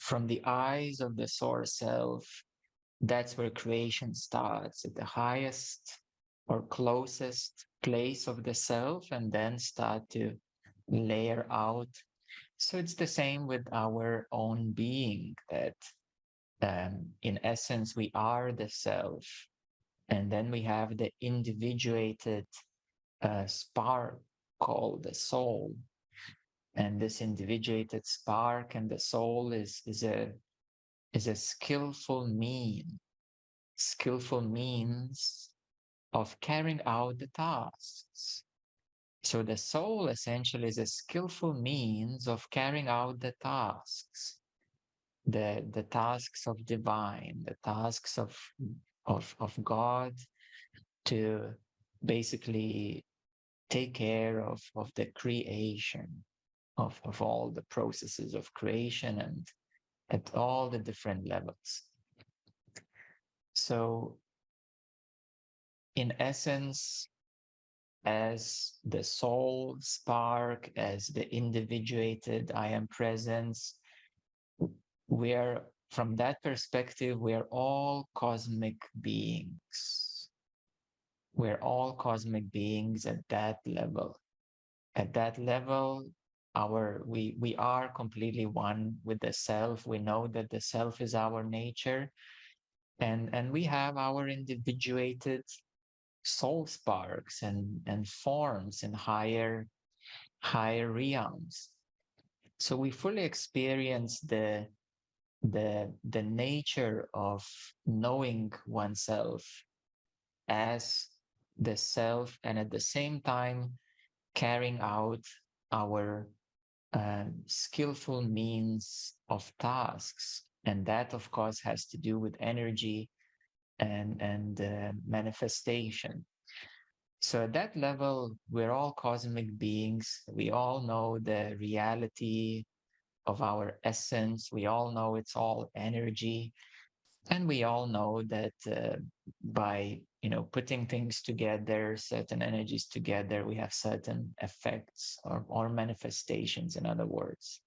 from the eyes of the source self, that's where creation starts, at the highest or closest place of the self, and then start to layer out. So it's the same with our own being, that in essence, we are the self. And then we have the individuated spark called the soul. And this individuated spark and the soul is a skillful means of carrying out the tasks. So the soul essentially is a skillful means of carrying out the tasks, the tasks of divine, the tasks of God, to basically take care of the creation, of all the processes of creation and at all the different levels. So in essence, as the soul spark, as the individuated I am presence, we are, from that perspective, we are all cosmic beings. We're all cosmic beings at that level. At that level, we are completely one with the self. We know that the self is our nature, and we have our individuated soul sparks and forms in higher realms. So we fully experience the nature of knowing oneself as the self, and at the same time carrying out our skillful means of tasks. And that, of course, has to do with energy and manifestation. So at that level, we're all cosmic beings. We all know the reality of our essence. We all know it's all energy. And we all know that by putting things together, certain energies together, we have certain effects or manifestations, in other words.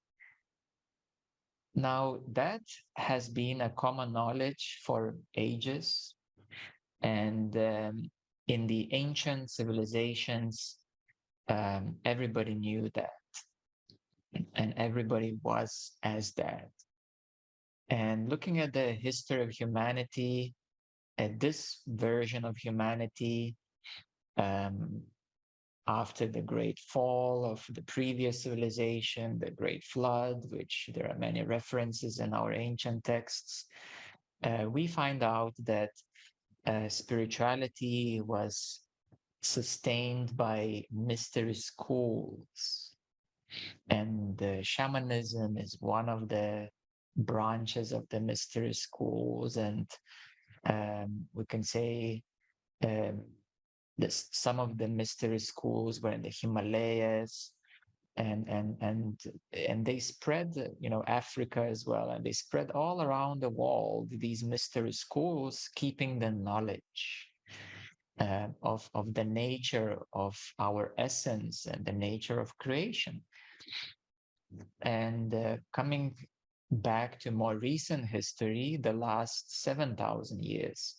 Now, that has been a common knowledge for ages. And in the ancient civilizations, everybody knew that, and everybody was as that. And looking at the history of humanity, at this version of humanity, um, after the great fall of the previous civilization, the great flood, which there are many references in our ancient texts, we find out that spirituality was sustained by mystery schools. And shamanism is one of the branches of the mystery schools. And we can say um, some of the mystery schools were in the Himalayas, and they spread, Africa as well, and they spread all around the world, these mystery schools, keeping the knowledge of the nature of our essence and the nature of creation. And coming back to more recent history, the last 7,000 years,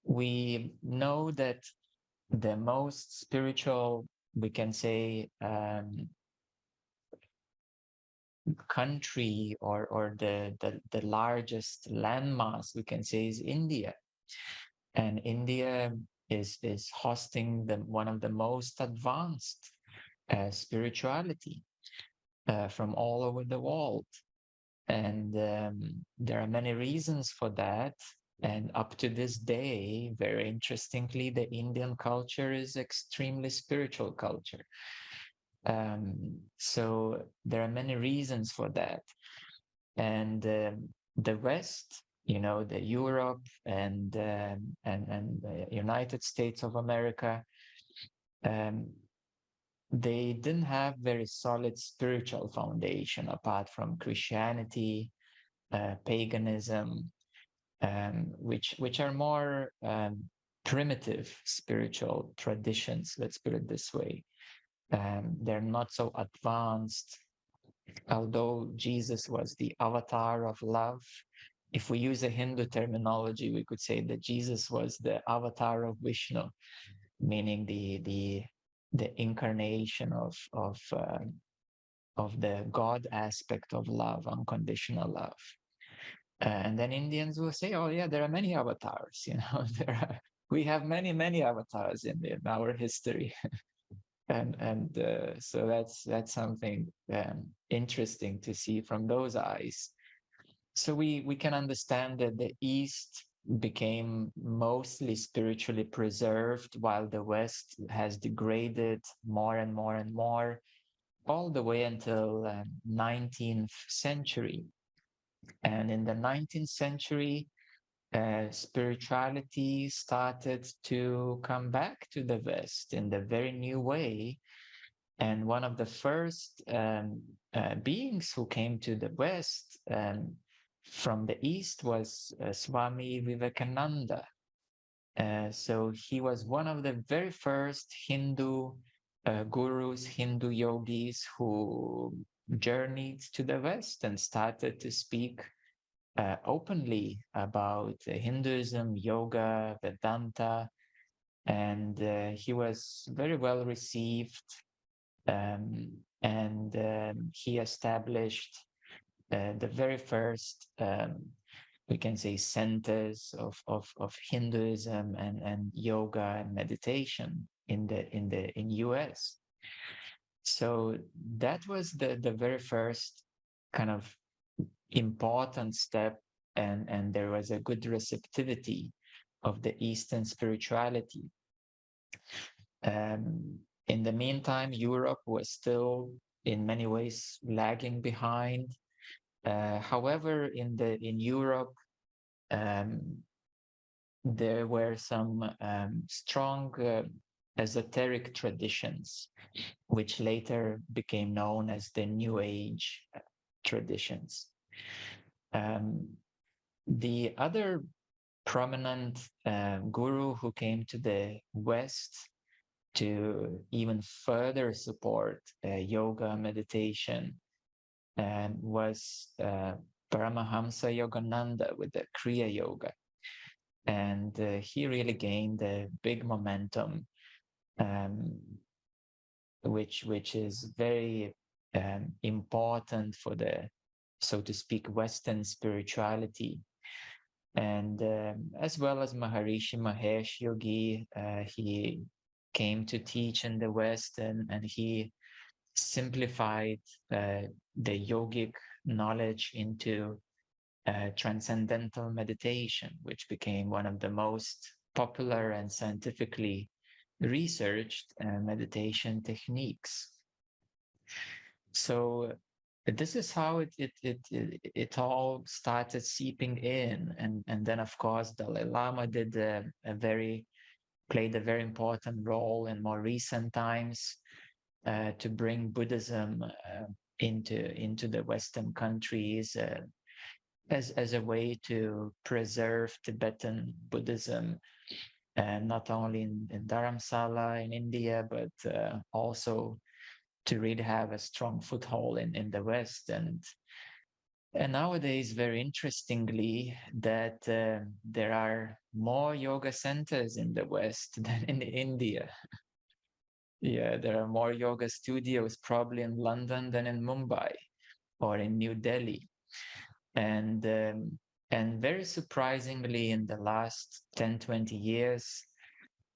we know that the most spiritual, we can say, country or the largest landmass, we can say, is India. And India is hosting one of the most advanced spirituality from all over the world. And there are many reasons for that. And up to this day, very interestingly, the Indian culture is extremely spiritual culture. So there are many reasons for that. And the West, the Europe and the United States of America, they didn't have very solid spiritual foundation apart from Christianity, paganism, which are more primitive spiritual traditions, let's put it this way. They're not so advanced although Jesus was the avatar of love, if we use a Hindu terminology, we could say that Jesus was the avatar of Vishnu, meaning the incarnation of the God aspect of love, unconditional love. And then Indians will say, "Oh yeah, there are many avatars. You know, we have many avatars in our history." And so that's something interesting to see from those eyes. So we can understand that the East became mostly spiritually preserved, while the West has degraded more and more and more, all the way until 19th century. And in the 19th century, spirituality started to come back to the West in a very new way. And one of the first beings who came to the West from the East was Swami Vivekananda. So he was one of the very first Hindu gurus, Hindu yogis who journeyed to the West and started to speak openly about Hinduism, yoga, Vedanta, and he was very well received. And he established the very first, we can say, centers of Hinduism and yoga and meditation in US. So that was the very first kind of important step, and there was a good receptivity of the Eastern spirituality. In the meantime, Europe was still in many ways lagging behind. However, in Europe, there were some strong esoteric traditions, which later became known as the New Age traditions. The other prominent guru who came to the West to even further support yoga meditation was Paramahamsa Yogananda with the Kriya Yoga. And he really gained a big momentum, which is very important for the, so to speak, Western spirituality. And as well as Maharishi Mahesh Yogi, he came to teach in the West, and he simplified the yogic knowledge into transcendental meditation, which became one of the most popular and scientifically researched meditation techniques. So this is how it all started seeping in, and then of course Dalai Lama did played a very important role in more recent times to bring Buddhism into the Western countries as a way to preserve Tibetan Buddhism, not only in Dharamsala in India, but also to really have a strong foothold in the West. And nowadays, very interestingly, that there are more yoga centers in the West than in India. Yeah, there are more yoga studios probably in London than in Mumbai or in New Delhi. And very surprisingly, in the last 10, 20 years,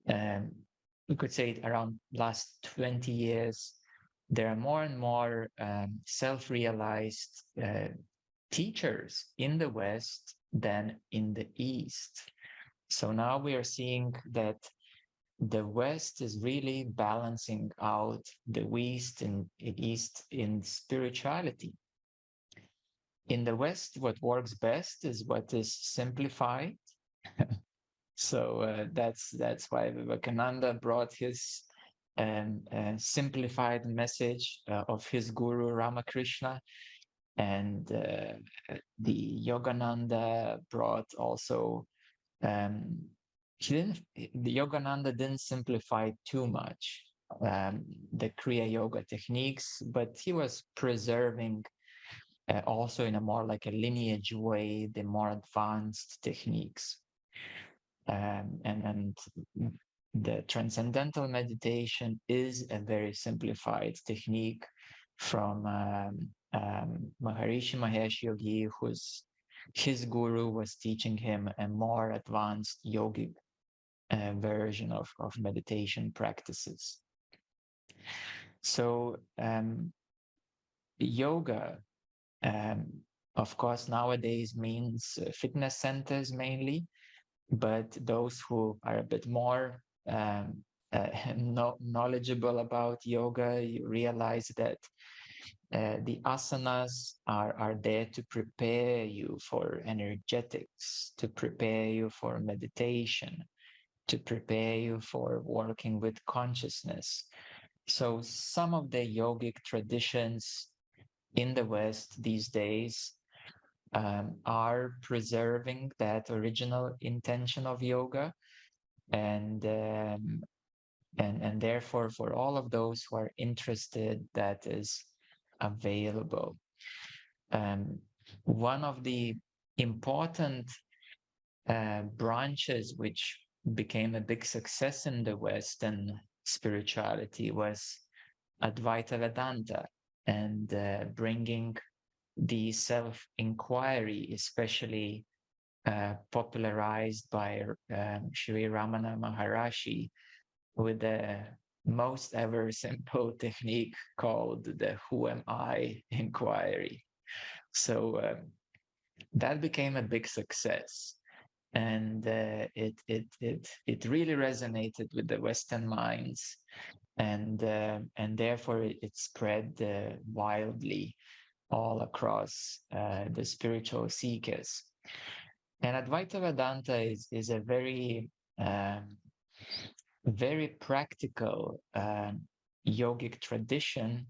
we could say around last 20 years, there are more and more self-realized teachers in the West than in the East. So now we are seeing that the West is really balancing out the East in spirituality. In the West, what works best is what is simplified. So that's why Vivekananda brought his simplified message of his guru Ramakrishna, and the Yogananda brought also. The Yogananda didn't simplify too much. the Kriya Yoga techniques, but he was preserving also in a more like a lineage way the more advanced techniques. And the transcendental meditation is a very simplified technique from Maharishi Mahesh Yogi, his guru was teaching him a more advanced yogic version of meditation practices. So yoga, of course, nowadays means fitness centers mainly, but those who are a bit more knowledgeable about yoga, you realize that the asanas are there to prepare you for energetics, to prepare you for meditation, to prepare you for working with consciousness. So some of the yogic traditions in the West these days are preserving that original intention of yoga, and therefore for all of those who are interested, that is available. One of the important branches which became a big success in the Western spirituality was Advaita Vedanta, and bringing the self-inquiry, especially popularized by Sri Ramana Maharishi, with the most ever simple technique called the "Who am I" inquiry. So that became a big success, and it really resonated with the Western minds, and therefore it spread wildly all across the spiritual seekers. And Advaita Vedanta is a very practical yogic tradition.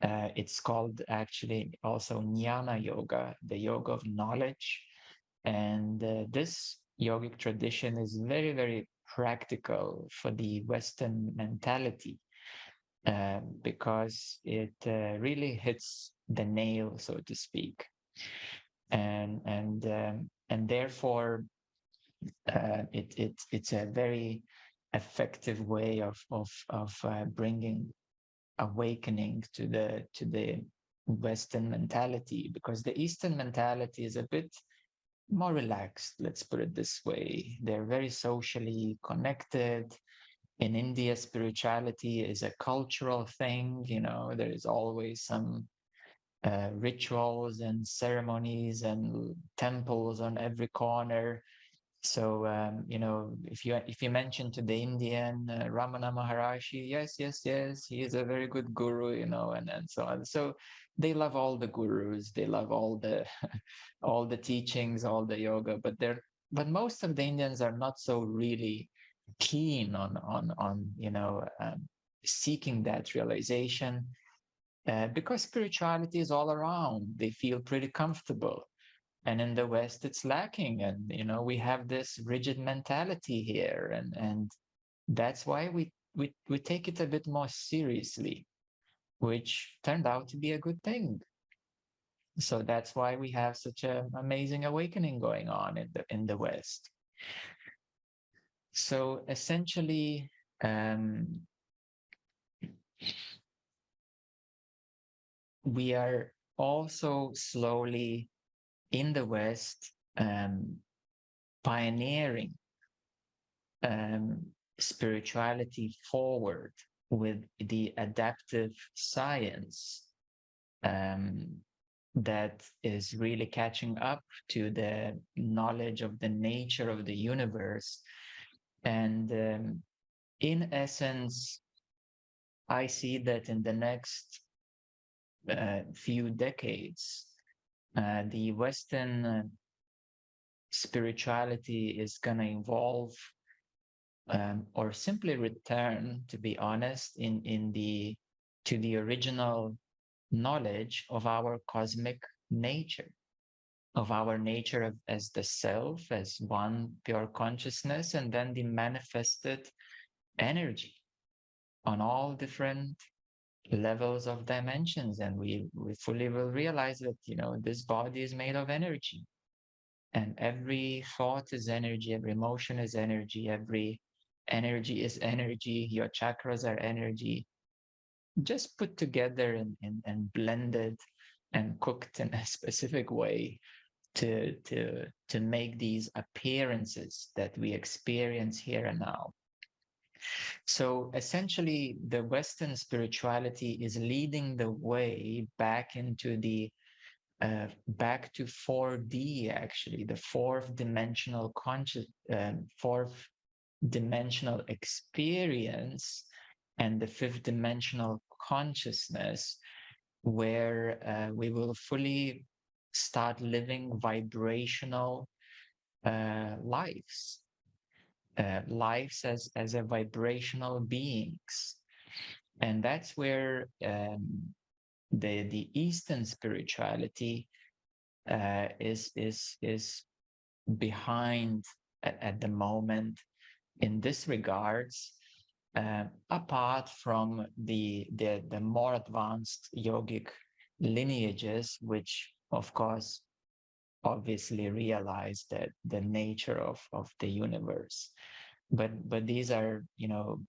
It's called actually also Jnana Yoga, the yoga of knowledge. And this yogic tradition is very, very practical for the Western mentality, because it really hits the nail, so to speak. And therefore it's a very effective way of bringing awakening to the Western mentality, because the Eastern mentality is a bit more relaxed, let's put it this way. They're very socially connected. In India, spirituality is a cultural thing. There is always some rituals and ceremonies and temples on every corner. So if you mention to the Indian Ramana Maharishi, yes, he is a very good guru, and so on. So they love all the gurus, they love all the all the teachings, all the yoga, but most of the Indians are not so really keen on seeking that realization, because spirituality is all around. They feel pretty comfortable. And in the West, it's lacking. And, we have this rigid mentality here. And that's why we take it a bit more seriously, which turned out to be a good thing. So that's why we have such an amazing awakening going on in the West. So essentially, we are also slowly in the West pioneering spirituality forward with the adaptive science that is really catching up to the knowledge of the nature of the universe. And in essence, I see that in the next few decades, the Western spirituality is going to evolve, or simply return, to be honest, to the original knowledge of our cosmic nature, of our nature as the self, as one pure consciousness, and then the manifested energy. on all different levels of dimensions, and we fully will realize that, you know, this body is made of energy, and every thought is energy, every emotion is energy, every energy is energy. Your chakras are energy, just put together and blended and cooked in a specific way to make these appearances that we experience here and now. So essentially, the Western spirituality is leading the way back into the back to 4D, actually, the fourth dimensional fourth dimensional experience, and the fifth dimensional consciousness, where we will fully start living vibrational lives, lives as a vibrational beings. And that's where the Eastern spirituality is behind at the moment in this regards, apart from the more advanced yogic lineages, which of course obviously realize that the nature of the universe. But these are, you know,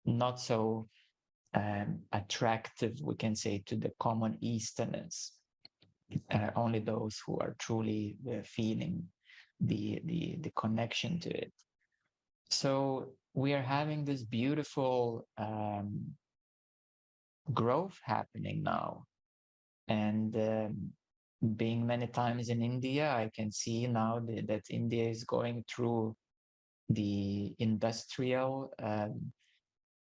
not so attractive, we can say, to the common Easterners. Only those who are truly feeling the connection to it. So we are having this beautiful growth happening now. And being many times in India, I can see now that India is going through the industrial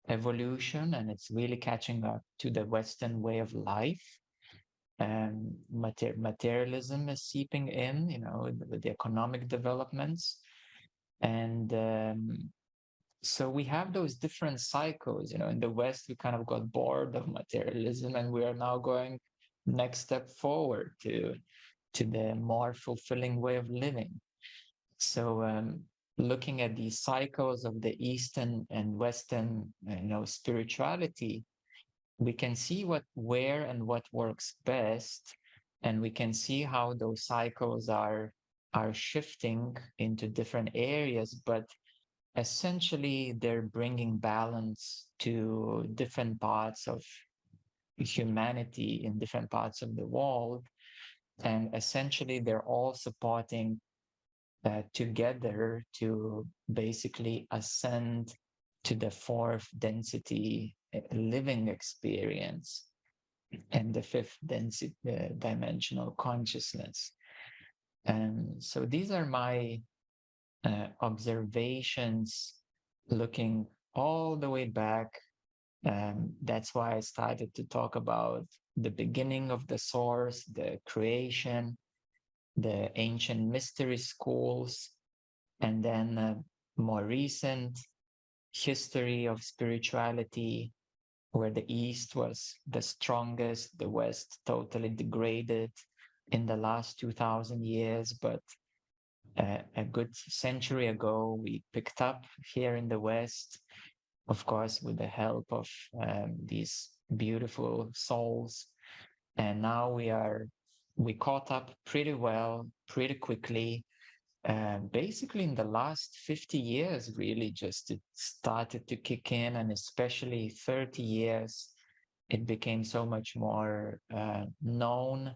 evolution, and it's really catching up to the Western way of life. Materialism is seeping in, you know, with the economic developments. And so we have those different cycles, you know. In the West, we kind of got bored of materialism, and we are now going next step forward to the more fulfilling way of living. So looking at these cycles of the Eastern and Western, you know, spirituality, we can see where and what works best, and we can see how those cycles are shifting into different areas, but essentially they're bringing balance to different parts of humanity in different parts of the world, and essentially they're all supporting together to basically ascend to the fourth density living experience and the fifth density dimensional consciousness. And so these are my observations looking all the way back. That's why I started to talk about the beginning of the source, the creation, the ancient mystery schools, and then more recent history of spirituality, where the East was the strongest, the West totally degraded in the last 2000 years. But a good century ago, we picked up here in the West, of course, with the help of these beautiful souls. And now we caught up pretty well, pretty quickly. Basically, in the last 50 years, really, just it started to kick in, and especially 30 years, it became so much more known.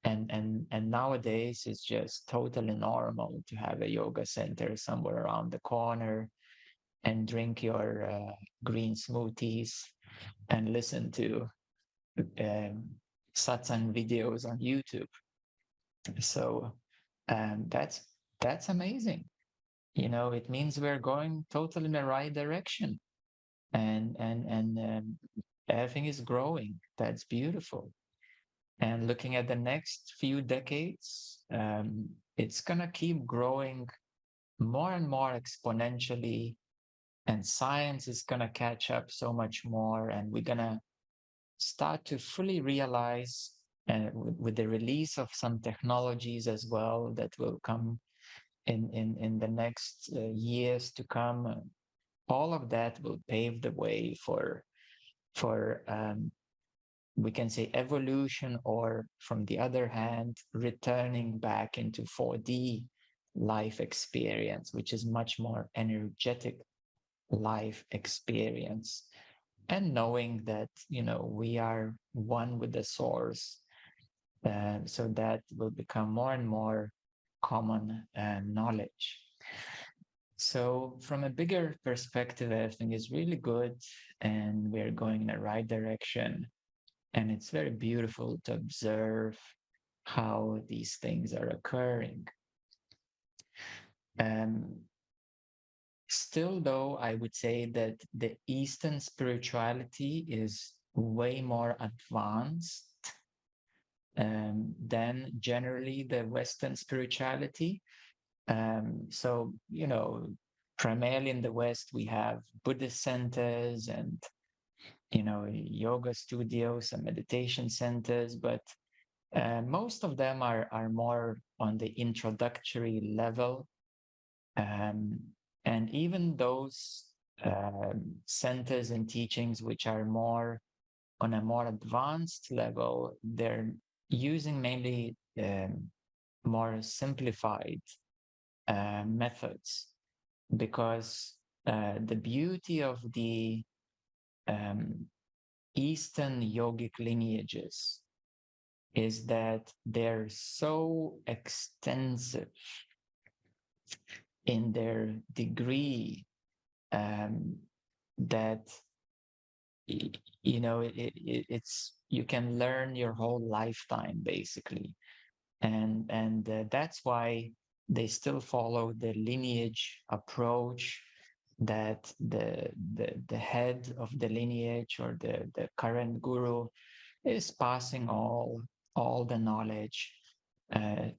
And nowadays, it's just totally normal to have a yoga center somewhere around the corner and drink your green smoothies and listen to satsang videos on YouTube. So that's amazing. You know, it means we're going totally in the right direction, and everything is growing. That's beautiful. And looking at the next few decades, it's gonna keep growing more and more exponentially, and science is gonna catch up so much more, and we're gonna start to fully realize, with the release of some technologies as well that will come in the next years to come, all of that will pave the way for we can say evolution, or from the other hand, returning back into 4D life experience, which is much more energetic life experience. And knowing that, we are one with the source. So that will become more and more common knowledge. So from a bigger perspective, everything is really good and we're going in the right direction. And it's very beautiful to observe how these things are occurring. Um, Still, though, I would say that the Eastern spirituality is way more advanced than generally the Western spirituality. So, primarily in the West, we have Buddhist centers and, yoga studios and meditation centers, but most of them are more on the introductory level. And even those centers and teachings which are more on a more advanced level, they're using mainly more simplified methods, because the beauty of the um, Eastern yogic lineages is that they're so extensive in their degree, that it's you can learn your whole lifetime basically, and that's why they still follow the lineage approach, that the head of the lineage or the current guru is passing all the knowledge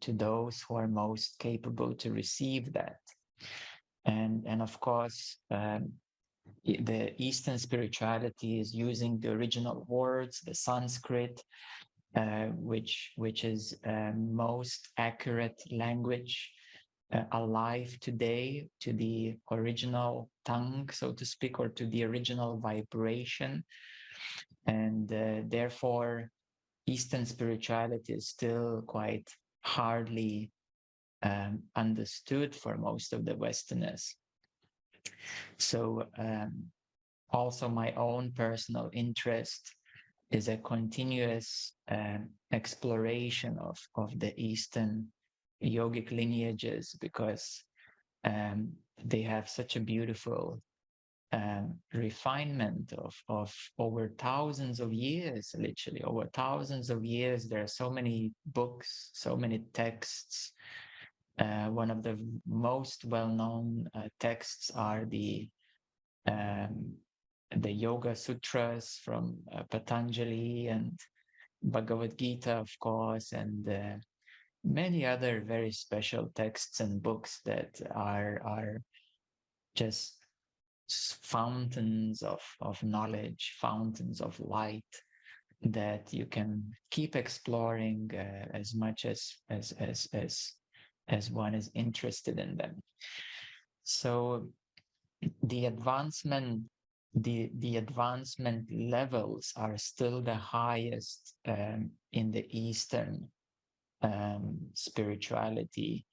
to those who are most capable to receive that. And of course, the Eastern spirituality is using the original words, the Sanskrit, which is most accurate language alive today to the original tongue, so to speak, or to the original vibration. And therefore, Eastern spirituality is still quite hardly understood for most of the Westerners. So also my own personal interest is a continuous exploration of the Eastern yogic lineages, because they have such a beautiful refinement of over thousands of years, literally over thousands of years. There are so many books, so many texts. One of the most well-known texts are um, the Yoga Sutras from Patanjali, and Bhagavad Gita, of course, and many other very special texts and books that are just fountains of knowledge, fountains of light, that you can keep exploring as much as one is interested in them. So the advancement levels are still the highest in the Eastern spirituality,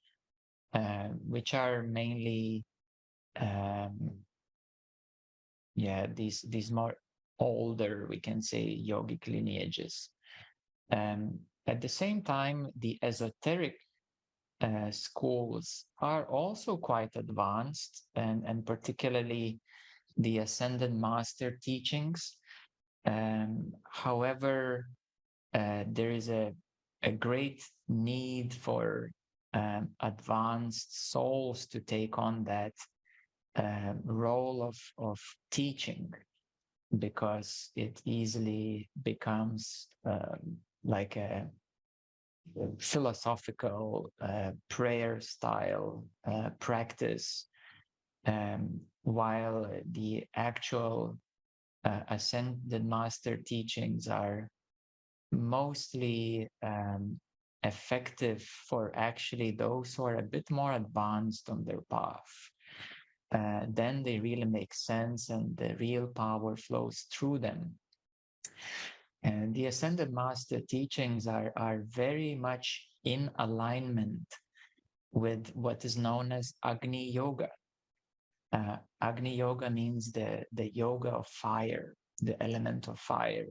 which are mainly these more older, we can say, yogic lineages. At the same time, the esoteric schools are also quite advanced, and particularly the Ascended Master teachings. However, there is a great need for advanced souls to take on that role of teaching, because it easily becomes like a philosophical prayer style practice, while the actual Ascended Master teachings are mostly effective for actually those who are a bit more advanced on their path. then they really make sense and the real power flows through them. And the Ascended Master teachings are very much in alignment with what is known as Agni Yoga. Agni Yoga means the yoga of fire, the element of fire.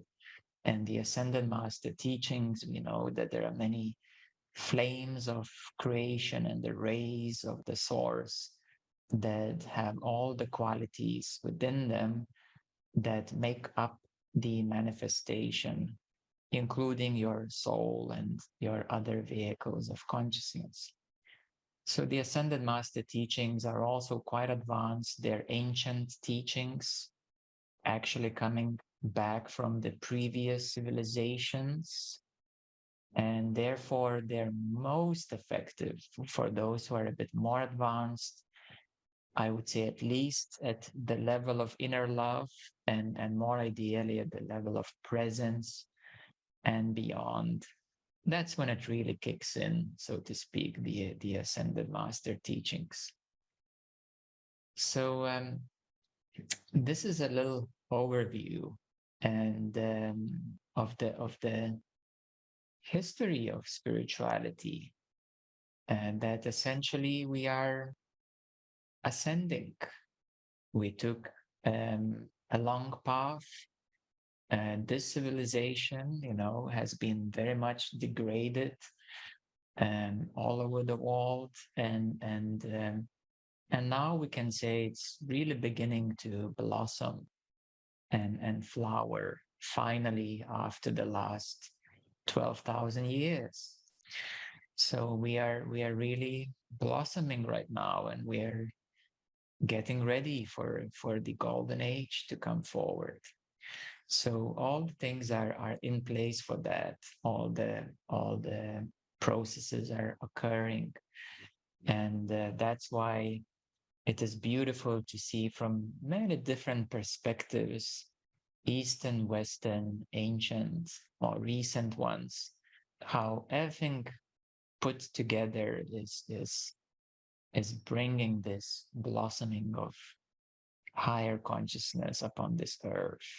And the Ascended Master teachings, we know that there are many flames of creation and the rays of the source that have all the qualities within them that make up the manifestation, including your soul and your other vehicles of consciousness. So the Ascended Master teachings are also quite advanced. They're ancient teachings, actually coming back from the previous civilizations. And therefore, they're most effective for those who are a bit more advanced. I would say at least at the level of inner love and more ideally at the level of presence and beyond. That's when it really kicks in, so to speak, the Ascended Master teachings. So this is a little overview and of the history of spirituality, and that essentially we are ascending. We took a long path. And this civilization, has been very much degraded all over the world, and now we can say it's really beginning to blossom and flower finally after the last 12,000 years. So we are really blossoming right now, and we're getting ready for the golden age to come forward. So all the things are in place for that. All the processes are occurring, and that's why it is beautiful to see from many different perspectives, Eastern, Western, ancient or recent ones, how everything put together is bringing this blossoming of higher consciousness upon this earth.